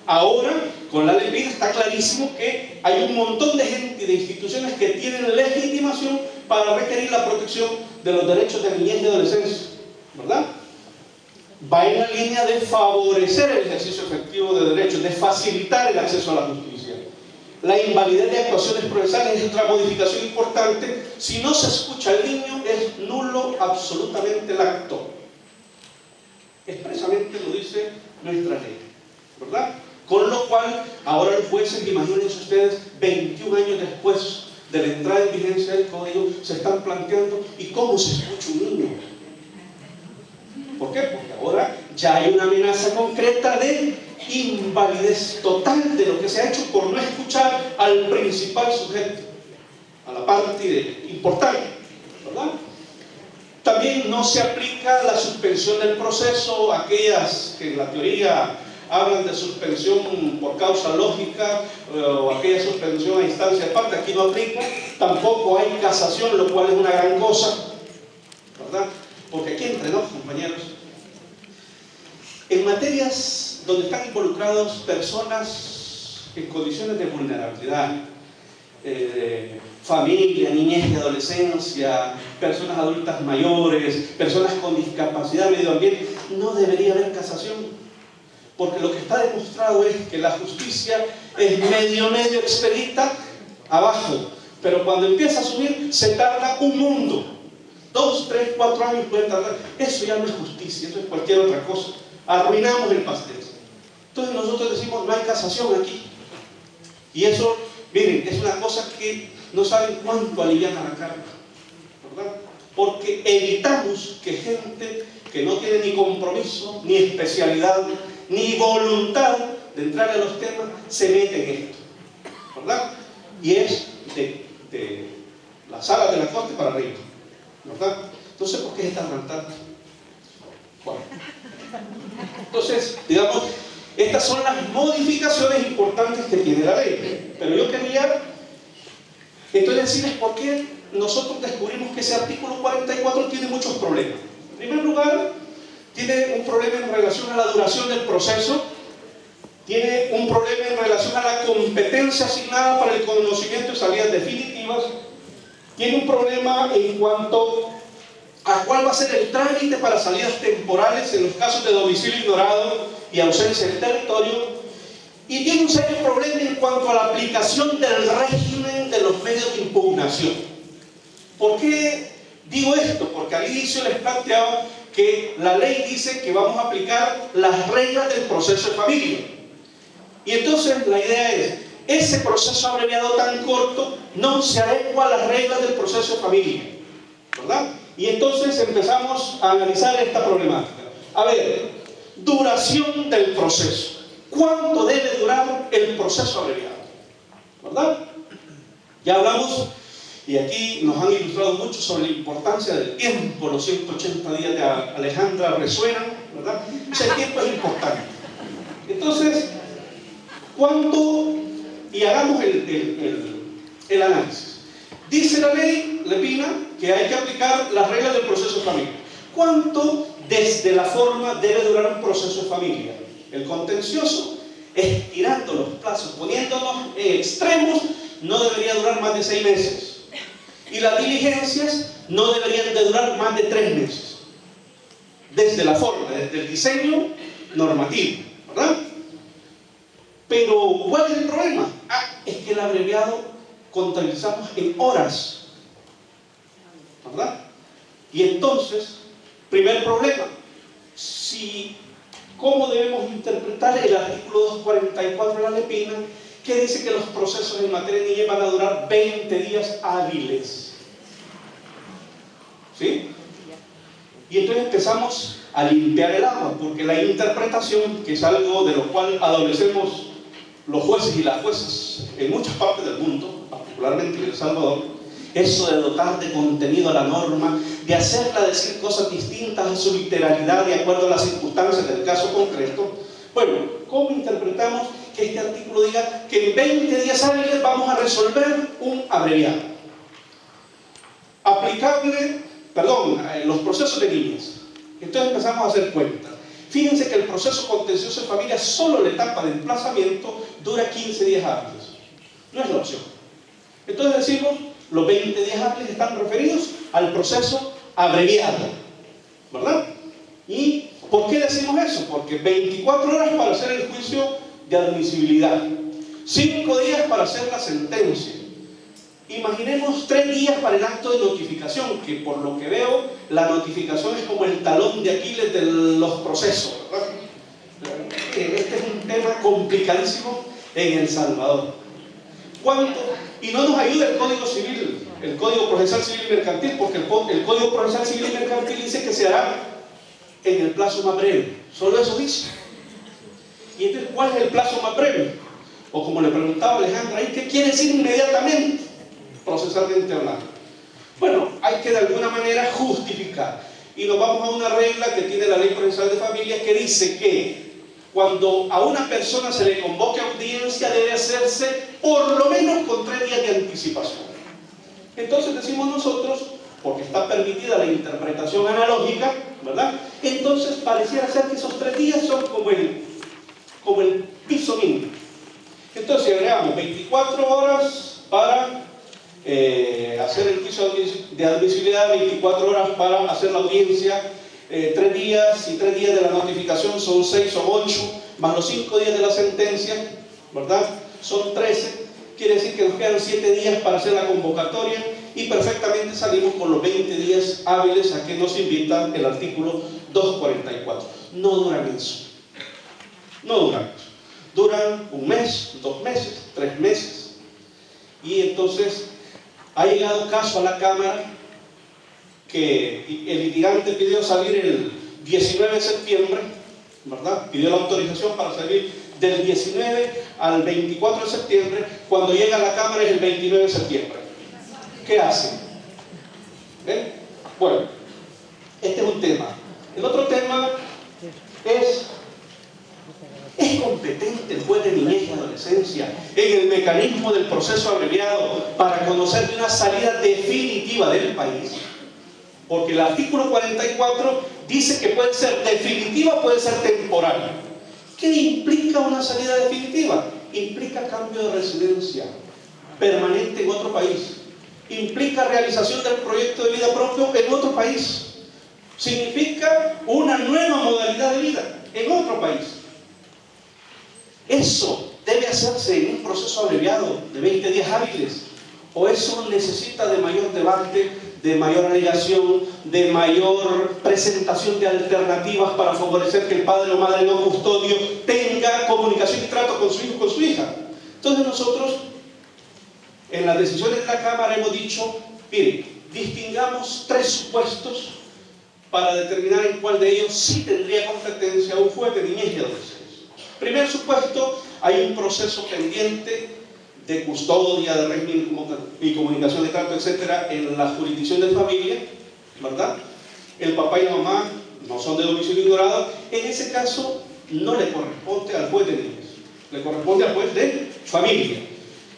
Ahora, con la LEPINA está clarísimo que hay un montón de gente y de instituciones que tienen legitimación para requerir la protección de los derechos de niñez y adolescencia, ¿verdad? Va en la línea de favorecer el ejercicio efectivo de derechos, de facilitar el acceso a la justicia. La invalidez de actuaciones procesales es otra modificación importante. Si no se escucha al niño, es nulo absolutamente el acto. Expresamente lo dice nuestra ley, ¿verdad? Con lo cual, ahora los jueces, imagínense ustedes, 21 años después de la entrada en vigencia del código, se están planteando: ¿y cómo se escucha un niño? ¿Por qué? Porque ahora ya hay una amenaza concreta de invalidez total de lo que se ha hecho por no escuchar al principal sujeto, a la parte importante, ¿verdad? También no se aplica la suspensión del proceso, aquellas que en la teoría hablan de suspensión por causa lógica, o aquella suspensión a instancia aparte. Aquí no aplica. Tampoco hay casación, lo cual es una gran cosa, ¿verdad? Porque aquí entre nos, compañeros, en materias donde están involucrados personas en condiciones de vulnerabilidad, familia, niñez y adolescencia, personas adultas mayores, personas con discapacidad, medio ambiente, no debería haber casación, porque lo que está demostrado es que la justicia es medio expedita abajo, pero cuando empieza a subir se tarda un mundo. 2, 3, 4 años pueden tardar. Eso ya no es justicia, eso es cualquier otra cosa. Arruinamos el pastel. Entonces nosotros decimos: no hay casación aquí. Y eso, miren, es una cosa que no saben cuánto alivian a la carga, ¿verdad? Porque evitamos que gente que no tiene ni compromiso, ni especialidad, ni voluntad de entrar a los temas, se mete en esto, ¿verdad? Y es de la sala de la corte para arriba, ¿verdad? Entonces, ¿por qué se tardan tanto? Bueno, entonces, digamos, estas son las modificaciones importantes que tiene la ley. Pero yo quería entonces decirles por qué nosotros descubrimos que ese artículo 44 tiene muchos problemas. En primer lugar, tiene un problema en relación a la duración del proceso, tiene un problema en relación a la competencia asignada para el conocimiento de salidas definitivas, tiene un problema en cuanto a cuál va a ser el trámite para salidas temporales en los casos de domicilio ignorado y ausencia del territorio, y tiene un serio problema en cuanto a la aplicación del régimen de los medios de impugnación. ¿Por qué digo esto? Porque al inicio les planteaba que la ley dice que vamos a aplicar las reglas del proceso de familia. Y entonces la idea es, ese proceso abreviado tan corto no se adecua a las reglas del proceso de familia, ¿verdad? Y entonces empezamos a analizar esta problemática. A ver, duración del proceso. ¿Cuánto debe durar el proceso abreviado? ¿Verdad? Ya hablamos, y aquí nos han ilustrado mucho sobre la importancia del tiempo. Los 180 días de Alejandra resuenan, ¿verdad? Ese tiempo es importante. Entonces, ¿cuánto? Y hagamos el análisis. Dice la ley Lepina que hay que aplicar las reglas del proceso de familia. ¿Cuánto desde la forma debe durar un proceso de familia? El contencioso, estirando los plazos, poniéndonos en extremos, no debería durar más de 6 meses. Y las diligencias no deberían de durar más de 3 meses. Desde la forma, desde el diseño normativo, ¿verdad? Pero, ¿cuál es el problema? Es que el abreviado contabilizamos en horas, ¿verdad? Y entonces, primer problema, ¿cómo debemos interpretar el artículo 244 de la Lepina, que dice que los procesos en materia de niñez van a durar 20 días hábiles? ¿Sí? Y entonces empezamos a limpiar el agua, porque la interpretación, que es algo de lo cual adolecemos los jueces y las juezas en muchas partes del mundo, particularmente en El Salvador, eso de dotar de contenido a la norma, de hacerla decir cosas distintas a su literalidad de acuerdo a las circunstancias del caso concreto. Bueno, ¿cómo interpretamos que este artículo diga que en 20 días hábiles vamos a resolver un abreviado? Aplicable, los procesos de niñez. Entonces empezamos a hacer cuenta. Fíjense que el proceso contencioso de familia, solo la etapa de emplazamiento, dura 15 días hábiles. No es la opción. Entonces decimos, los 20 días hábiles están referidos al proceso abreviado, ¿verdad? ¿Y por qué decimos eso? Porque 24 horas para hacer el juicio de admisibilidad, 5 días para hacer la sentencia. Imaginemos 3 días para el acto de notificación, que por lo que veo, la notificación es como el talón de Aquiles de los procesos, ¿verdad? Este es un tema complicadísimo en El Salvador. ¿Cuánto? Y no nos ayuda el Código Civil, el Código Procesal Civil y Mercantil, porque el Código Procesal Civil y Mercantil dice que se hará en el plazo más breve. Solo eso dice. Y entonces, ¿cuál es el plazo más breve? O como le preguntaba Alejandra, ¿qué quiere decir inmediatamente, procesalmente hablando? Bueno, hay que de alguna manera justificar. Y nos vamos a una regla que tiene la Ley Procesal de Familia, que dice que cuando a una persona se le convoque a audiencia, debe hacerse por lo menos con 3 días de anticipación. Entonces decimos nosotros, porque está permitida la interpretación analógica, ¿verdad? Entonces pareciera ser que esos 3 días son como el piso mínimo. Entonces agregamos 24 horas para hacer el juicio de admisibilidad, 24 horas para hacer la audiencia, 3 días, y 3 días de la notificación son 6 o 8, más los 5 días de la sentencia, ¿verdad? Son 13, quiere decir que nos quedan 7 días para hacer la convocatoria, y perfectamente salimos con los 20 días hábiles a que nos invita el artículo 244. No duran eso. No duran eso. Duran 1 mes, 2 meses, 3 meses. Y entonces ha llegado caso a la Cámara que el litigante pidió salir el 19 de septiembre, ¿verdad? Pidió la autorización para salir del 19 al 24 de septiembre. Cuando llega a la Cámara es el 29 de septiembre. ¿Qué hace? ¿Ven? Bueno, este es un tema. El otro tema ¿es competente el juez de niñez y adolescencia en el mecanismo del proceso abreviado para conocer de una salida definitiva del país? Porque el artículo 44 dice que puede ser definitiva, puede ser temporal. ¿Qué implica una salida definitiva? Implica cambio de residencia permanente en otro país. Implica realización del proyecto de vida propio en otro país. Significa una nueva modalidad de vida en otro país. ¿Eso debe hacerse en un proceso abreviado de 20 días hábiles? ¿O eso necesita de mayor debate, de mayor alegación, de mayor presentación de alternativas para favorecer que el padre o madre no custodio tenga comunicación y trato con su hijo o con su hija? Entonces nosotros, en las decisiones de la Cámara, hemos dicho, miren, distingamos 3 supuestos para determinar en cuál de ellos sí tendría competencia un juez de niñez y adolescencia. Primer supuesto, hay un proceso pendiente de custodia, de régimen y comunicación de trato, etcétera, en la jurisdicción de familia, ¿verdad? El papá y la mamá no son de domicilio ignorado. En ese caso, no le corresponde al juez de niñez, le corresponde al juez de familia.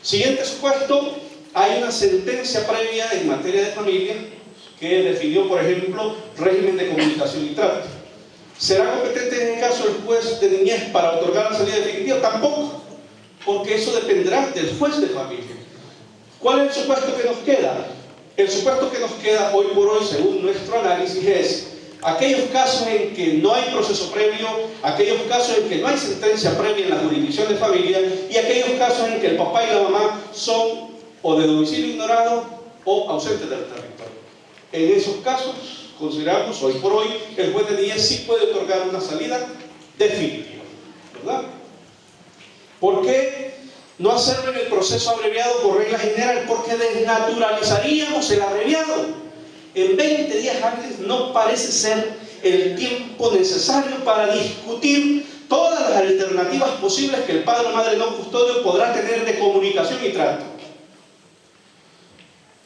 Siguiente supuesto, hay una sentencia previa en materia de familia que definió, por ejemplo, régimen de comunicación y trato. ¿Será competente en el caso el juez de niñez para otorgar la salida definitiva? Tampoco, porque eso dependerá del juez de familia. ¿Cuál es el supuesto que nos queda? El supuesto que nos queda hoy por hoy, según nuestro análisis, es aquellos casos en que no hay proceso previo, aquellos casos en que no hay sentencia previa en la jurisdicción de familia y aquellos casos en que el papá y la mamá son o de domicilio ignorado o ausentes del territorio. En esos casos, consideramos hoy por hoy, el juez de niñez sí puede otorgar una salida definitiva, ¿verdad? ¿Por qué no hacerlo en el proceso abreviado por regla general? Porque desnaturalizaríamos el abreviado. En 20 días hábiles no parece ser el tiempo necesario para discutir todas las alternativas posibles que el padre o madre no custodio podrá tener de comunicación y trato.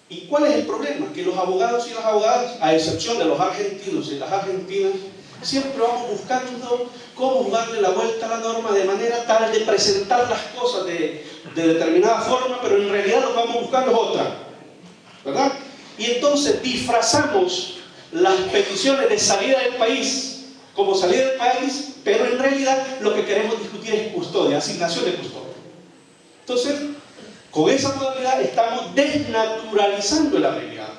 ¿Y cuál es el problema? Que los abogados y las abogadas, a excepción de los argentinos y las argentinas, siempre vamos buscando cómo darle la vuelta a la norma de manera tal de presentar las cosas de determinada forma, pero en realidad lo que vamos buscando es otra, ¿verdad? Y entonces disfrazamos las peticiones de salida del país como salida del país, pero en realidad lo que queremos discutir es custodia, asignación de custodia. Entonces, con esa modalidad estamos desnaturalizando el abreviado.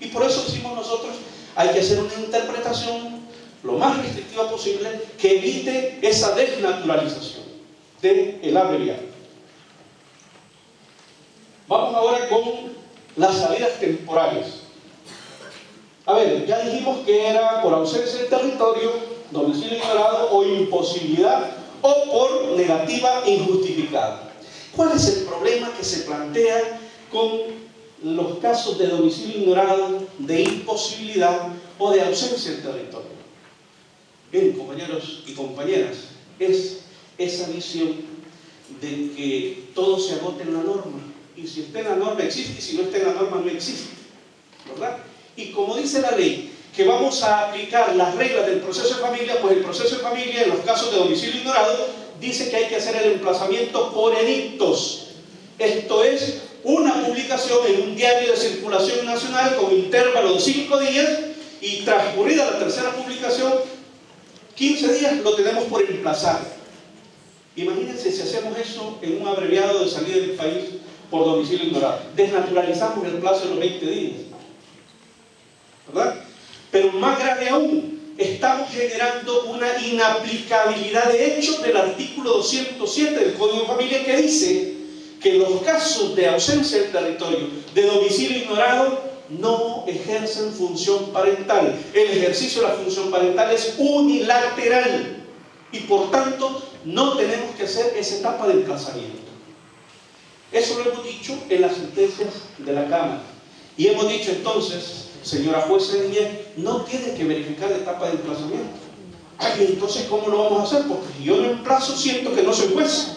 Y por eso decimos nosotros, hay que hacer una interpretación lo más restrictiva posible que evite esa desnaturalización del abreviado. Vamos ahora con las salidas temporales. A ver, ya dijimos que era por ausencia del territorio, domicilio ignorado o imposibilidad o por negativa injustificada. ¿Cuál es el problema que se plantea con los casos de domicilio ignorado, de imposibilidad o de ausencia del territorio? Bien, compañeros y compañeras, es esa visión de que todo se agote en la norma. Y si está en la norma existe, y si no está en la norma no existe, ¿verdad? Y como dice la ley, que vamos a aplicar las reglas del proceso de familia, pues el proceso de familia, en los casos de domicilio ignorado, dice que hay que hacer el emplazamiento por edictos. Esto es una publicación en un diario de circulación nacional con intervalo de 5 días y transcurrida la tercera publicación, 15 días lo tenemos por emplazar. Imagínense si hacemos eso en un abreviado de salida del país por domicilio ignorado. Desnaturalizamos el plazo de los 20 días, ¿verdad? Pero más grave aún, estamos generando una inaplicabilidad de hecho del artículo 207 del Código de Familia, que dice que los casos de ausencia del territorio, de domicilio ignorado, no ejercen función parental. El ejercicio de la función parental es unilateral y por tanto no tenemos que hacer esa etapa de emplazamiento. Eso lo hemos dicho en las sentencias de la Cámara y hemos dicho entonces, señora jueza de niñez, no tiene que verificar la etapa de emplazamiento. Ay, entonces, ¿cómo lo vamos a hacer? Porque si yo no emplazo, siento que no soy juez,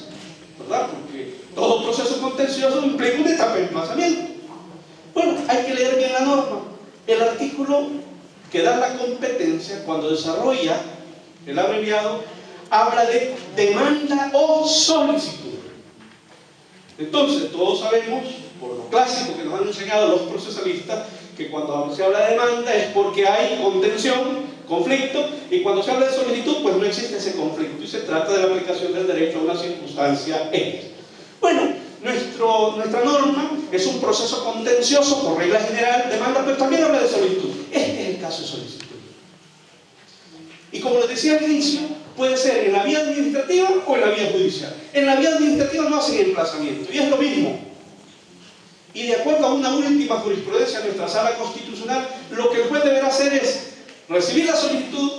¿verdad? Porque todo proceso contencioso implica una etapa de emplazamiento. Bueno, hay que leer bien la norma. El artículo que da la competencia, cuando desarrolla el abreviado, habla de demanda o solicitud. Entonces, todos sabemos, por lo clásico que nos han enseñado los procesalistas, que cuando se habla de demanda es porque hay contención, conflicto, y cuando se habla de solicitud, pues no existe ese conflicto y se trata de la aplicación del derecho a una circunstancia X. Bueno, nuestra norma es un proceso contencioso por regla general, demanda, pero también habla de solicitud. Este es el caso de solicitud. Y como les decía al inicio, puede ser en la vía administrativa o en la vía judicial. En la vía administrativa no hacen emplazamiento, y es lo mismo. Y de acuerdo a una última jurisprudencia de nuestra sala constitucional, lo que el juez deberá hacer es recibir la solicitud,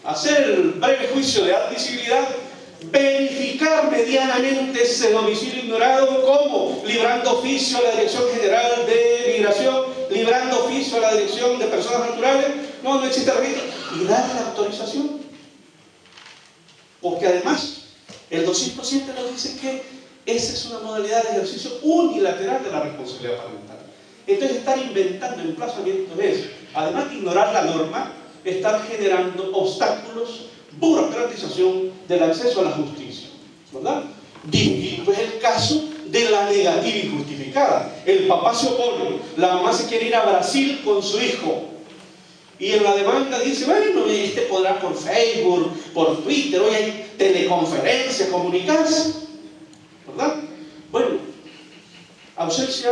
hacer el breve juicio de admisibilidad, verificar medianamente ese domicilio ignorado, como librando oficio a la Dirección General de Migración, librando oficio a la Dirección de Personas Naturales, no existe registro, y darle la autorización. Porque además, el 207 nos dice que esa es una modalidad de ejercicio unilateral de la responsabilidad parental. Entonces, estar inventando emplazamientos es, además de ignorar la norma, estar generando obstáculos, burocratización del acceso a la justicia, ¿verdad? Distinto es el caso de la negativa injustificada. El papá se opone, la mamá se quiere ir a Brasil con su hijo, y en la demanda dice, bueno, este podrá por Facebook, por Twitter, hoy hay teleconferencias, comunicarse, ¿verdad? Bueno, ausencia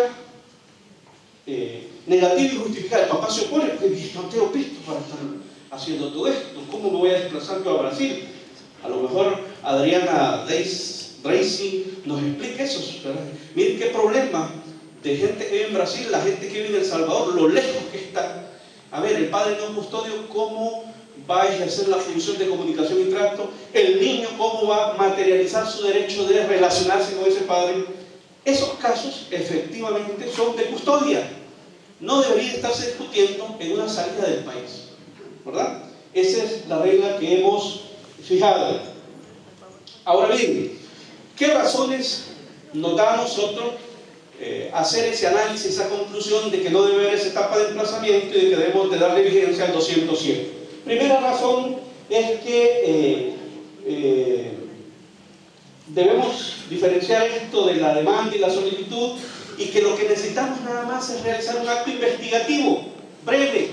negativa y justificada. El papá se opone, porque no tengo pisto para estar haciendo todo esto. ¿Cómo me voy a desplazar yo a Brasil? A lo mejor Adriana Reisi nos explica eso, ¿verdad? Miren qué problema de gente que vive en Brasil, la gente que vive en El Salvador, lo lejos que está. A ver, el padre no custodio, ¿cómo va a ejercer la función de comunicación y trato? El niño, ¿cómo va a materializar su derecho de relacionarse con ese padre? Esos casos, efectivamente, son de custodia. No debería estarse discutiendo en una salida del país, ¿verdad? Esa es la regla que hemos fijado. Ahora bien, ¿qué razones nos da a nosotros hacer ese análisis, esa conclusión de que no debe haber esa etapa de emplazamiento y de que debemos de darle vigencia al 207? Primera razón es que debemos diferenciar esto de la demanda y la solicitud, y que lo que necesitamos nada más es realizar un acto investigativo, breve.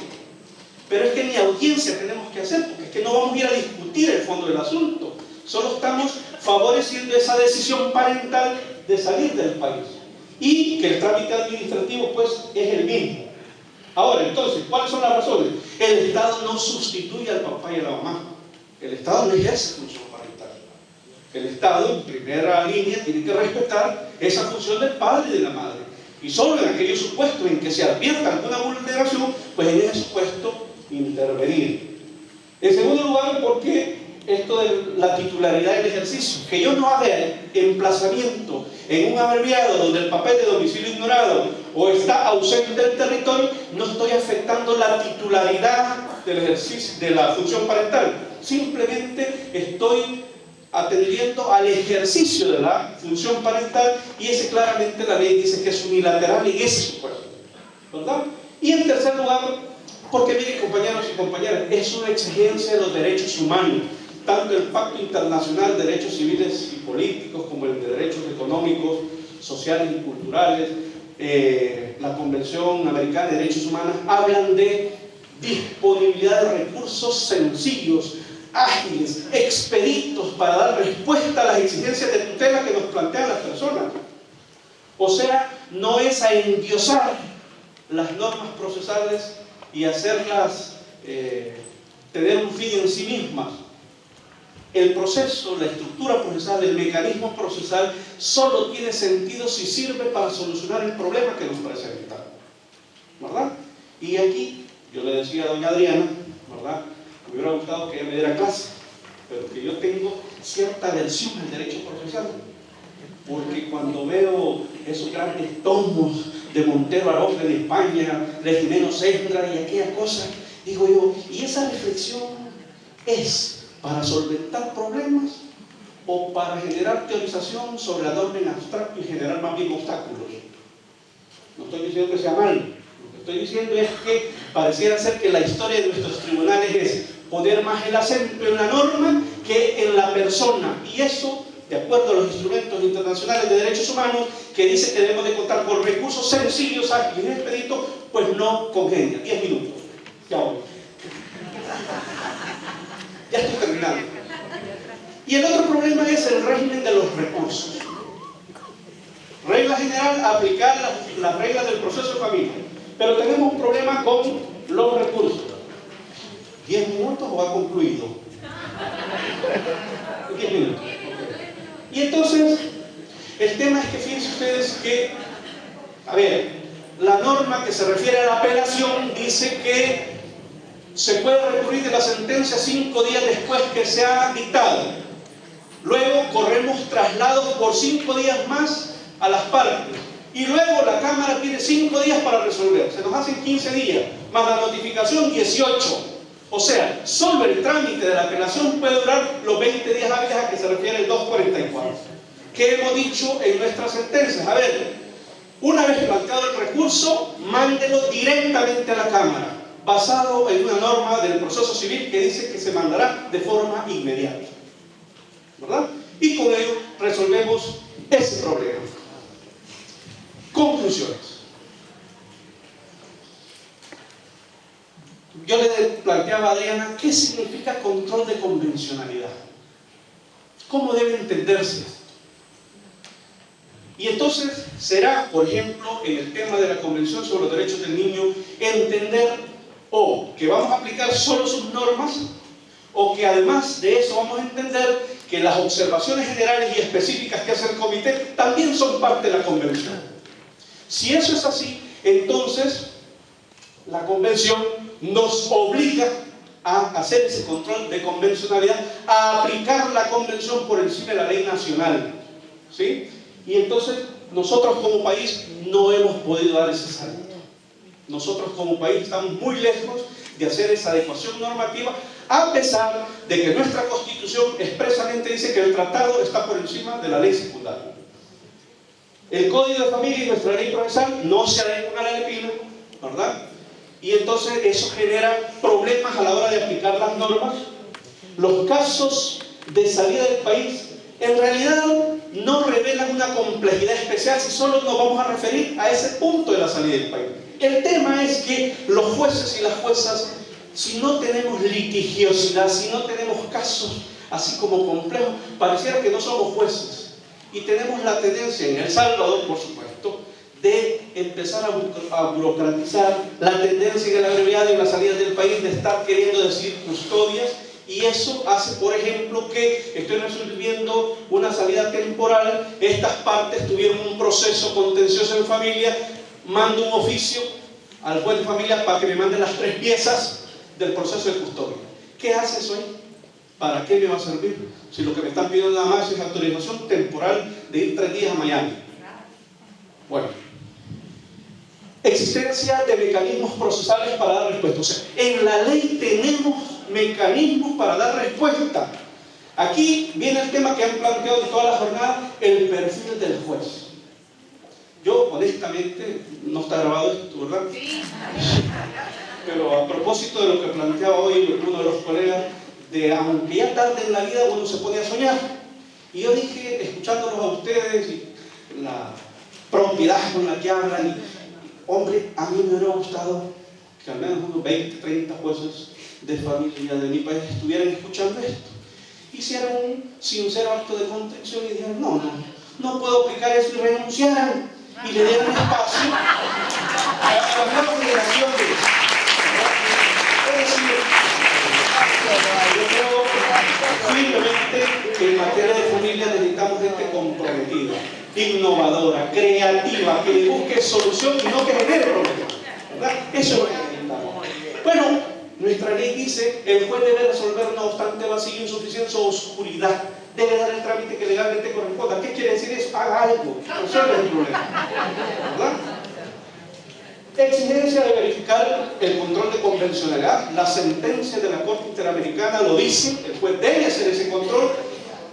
Pero es que ni audiencia tenemos que hacer, porque es que no vamos a ir a discutir el fondo del asunto. Solo estamos favoreciendo esa decisión parental de salir del país. Y que el trámite administrativo, pues, es el mismo. Ahora, entonces, ¿cuáles son las razones? El Estado no sustituye al papá y a la mamá. El Estado no ejerce función parental. El Estado, en primera línea, tiene que respetar esa función del padre y de la madre. Y solo en aquellos supuestos en que se advierta alguna vulneración, pues en ese supuesto intervenir. En segundo lugar, porque esto de la titularidad del ejercicio, que yo no haga emplazamiento en un abreviado donde el papel de domicilio ignorado o está ausente del territorio, no estoy afectando la titularidad del ejercicio de la función parental. Simplemente estoy atendiendo al ejercicio de la función parental, y ese claramente la ley dice que es unilateral en ese supuesto, ¿verdad? Y en tercer lugar, porque miren, compañeros y compañeras, es una exigencia de los derechos humanos, tanto el Pacto Internacional de Derechos Civiles y Políticos como el de Derechos Económicos, Sociales y Culturales, la Convención Americana de Derechos Humanos, hablan de disponibilidad de recursos sencillos, ágiles, expeditos para dar respuesta a las exigencias de tutela que nos plantean las personas. O sea, no es a endiosar las normas procesales y hacerlas tener un fin en sí mismas. El proceso, la estructura procesal, el mecanismo procesal solo tiene sentido si sirve para solucionar el problema que nos presenta, ¿verdad? Y aquí, yo le decía a doña Adriana, ¿verdad?, me hubiera gustado que ella me diera clase, pero que yo tengo cierta aversión al derecho procesal, porque cuando veo esos grandes tomos de Montero Aroz en España, de Jimeno Sendra y aquella cosa, digo yo, y esa reflexión es ¿Para solventar problemas o para generar teorización sobre la norma en abstracto y generar más bien obstáculos? No estoy diciendo que sea mal, lo que estoy diciendo es que pareciera ser que la historia de nuestros tribunales es poner más el acento en la norma que en la persona, y eso, de acuerdo a los instrumentos internacionales de derechos humanos, que dice que debemos de contar con recursos sencillos, ágiles y expeditos, pues no congenia. 10 minutos, ya voy. Ya estoy terminando. Y el otro problema es el régimen de los recursos. Regla general, aplicar las reglas del proceso de familia. Pero tenemos un problema con los recursos. ¿10 minutos o ha concluido? 10 minutos. Y entonces, el tema es que fíjense ustedes que, a ver, la norma que se refiere a la apelación dice que se puede recurrir de la sentencia 5 días después que se ha dictado. Luego corremos traslados por 5 días más a las partes. Y luego la Cámara tiene 5 días para resolver. Se nos hacen 15 días, más la notificación 18. O sea, solo el trámite de la apelación puede durar los 20 días hábiles a que se refiere el 244. ¿Qué hemos dicho en nuestras sentencias? A ver, una vez planteado el recurso, mándelo directamente a la Cámara, basado en una norma del proceso civil que dice que se mandará de forma inmediata, ¿verdad? Y con ello resolvemos ese problema. Conclusiones. Yo le planteaba a Adriana, ¿qué significa control de convencionalidad? ¿Cómo debe entenderse? Y entonces será, por ejemplo, en el tema de la Convención sobre los Derechos del Niño, entender o que vamos a aplicar solo sus normas, o que además de eso vamos a entender que las observaciones generales y específicas que hace el comité también son parte de la Convención. Si eso es así, entonces la Convención nos obliga a hacer ese control de convencionalidad, a aplicar la Convención por encima de la ley nacional, ¿sí? Y entonces nosotros como país no hemos podido dar ese salto. Nosotros como país estamos muy lejos de hacer esa adecuación normativa, a pesar de que nuestra Constitución expresamente dice que el tratado está por encima de la ley secundaria. El Código de Familia y nuestra ley procesal no se adecua a la ley PINA, ¿verdad? Y entonces eso genera problemas a la hora de aplicar las normas. Los casos de salida del país en realidad no revelan una complejidad especial si solo nos vamos a referir a ese punto de la salida del país. El tema es que los jueces y las juezas, si no tenemos litigiosidad, si no tenemos casos así como complejos, pareciera que no somos jueces. Y tenemos la tendencia en El Salvador, por supuesto, de empezar a burocratizar, la tendencia en la brevedad y en la salida del país de estar queriendo decir custodias, y eso hace, por ejemplo, que estoy resolviendo una salida temporal, estas partes tuvieron un proceso contencioso en familia, mando un oficio al juez de familia para que me mande las 3 piezas del proceso de custodia. ¿Qué hace eso ahí? ¿Para qué me va a servir? Si lo que me están pidiendo nada más es autorización temporal de ir 3 días a Miami. Bueno, existencia de mecanismos procesales para dar respuesta. O sea, en la ley tenemos mecanismos para dar respuesta. Aquí viene el tema que han planteado en toda la jornada, el perfil del juez. Yo, honestamente, no está grabado esto, ¿verdad? Sí. Pero a propósito de lo que planteaba hoy uno de los colegas, de aunque ya tarde en la vida uno se pone a soñar. Y yo dije, escuchándolos a ustedes y la propiedad con la que hablan, y, hombre, a mí me hubiera gustado que al menos unos 20, 30 jueces de familia de mi país estuvieran escuchando esto, hicieran un sincero acto de contrición y dijeran, no puedo aplicar eso, y renunciaran y le dieran espacio a las nuevas generaciones. Es decir, yo creo firmemente que en materia de familia necesitamos gente comprometida, innovadora, creativa, que le busque solución y no que genere problemas, ¿verdad? Eso es lo que necesitamos. Bueno, nuestra ley dice el juez debe resolver no obstante vacío, insuficiencia o oscuridad. Debe dar el trámite que legalmente corresponda. ¿Qué quiere decir eso? Haga algo, resuelve el problema, ¿verdad? Exigencia de verificar el control de convencionalidad. La sentencia de la Corte Interamericana lo dice, el juez debe hacer ese control,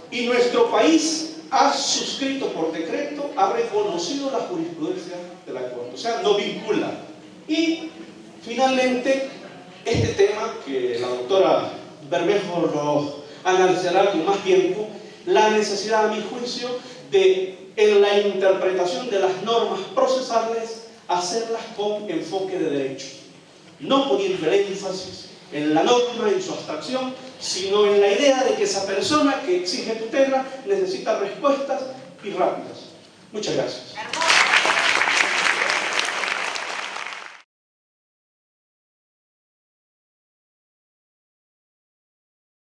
y nuestro país ha suscrito por decreto, ha reconocido la jurisprudencia de la Corte, o sea, no vincula. Y finalmente, este tema que la doctora Bermejo lo analizará con más tiempo, la necesidad, a mi juicio, de en la interpretación de las normas procesales hacerlas con enfoque de derecho, no poniendo el énfasis en la norma, en su abstracción, sino en la idea de que esa persona que exige tutela necesita respuestas y rápidas. Muchas gracias.